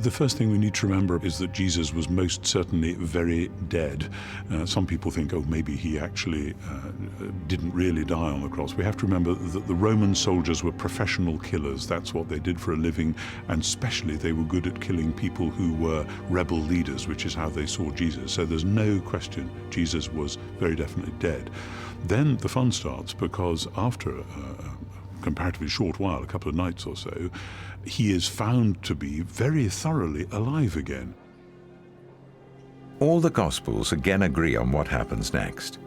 The first thing we need to remember is that Jesus was most certainly very dead. Some people think, oh, maybe he actually didn't really die on the cross. We have to remember that the Roman soldiers were professional killers. That's what they did for a living, and especially they were good at killing people who were rebel leaders, which is how they saw Jesus. So there's no question Jesus was very definitely dead. Then the fun starts, because after a comparatively short while, a couple of nights or so, he is found to be very thoroughly alive again. All the Gospels again agree on what happens next.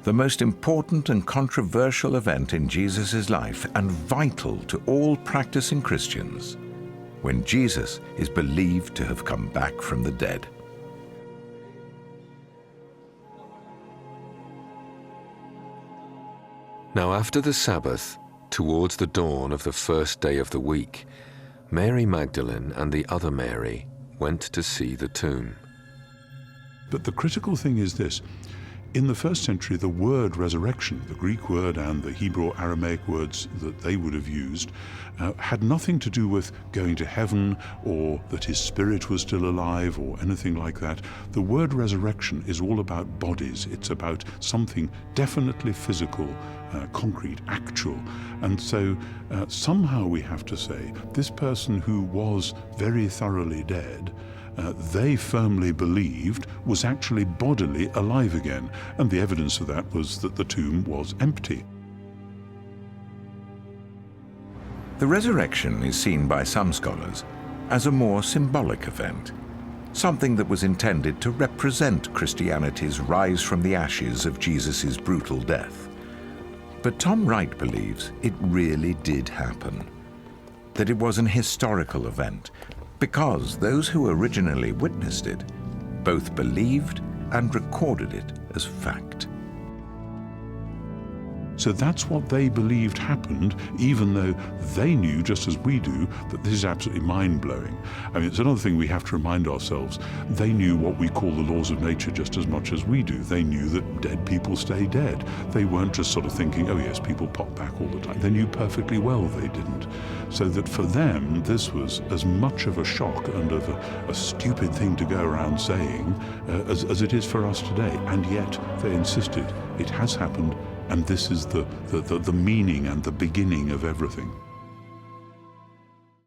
The most important and controversial event in Jesus' life, and vital to all practicing Christians, when Jesus is believed to have come back from the dead. Now after the Sabbath, towards the dawn of the first day of the week, Mary Magdalene and the other Mary went to see the tomb. But the critical thing is this. In the first century, the word resurrection, the Greek word and the Hebrew Aramaic words that they would have used, had nothing to do with going to heaven or that his spirit was still alive or anything like that. The word resurrection is all about bodies. It's about something definitely physical, concrete, actual. And so somehow we have to say, this person who was very thoroughly dead, they firmly believed was actually bodily alive again, and the evidence of that was that the tomb was empty. The resurrection is seen by some scholars as a more symbolic event, something that was intended to represent Christianity's rise from the ashes of Jesus' brutal death. But Tom Wright believes it really did happen, that it was an historical event, because those who originally witnessed it both believed and recorded it as fact. So that's what they believed happened, even though they knew, just as we do, that this is absolutely mind-blowing. I mean, it's another thing we have to remind ourselves. They knew what we call the laws of nature just as much as we do. They knew that dead people stay dead. They weren't just sort of thinking, oh yes, people pop back all the time. They knew perfectly well they didn't. So that for them, this was as much of a shock and of a stupid thing to go around saying as it is for us today. And yet they insisted it has happened, and this is the meaning and the beginning of everything.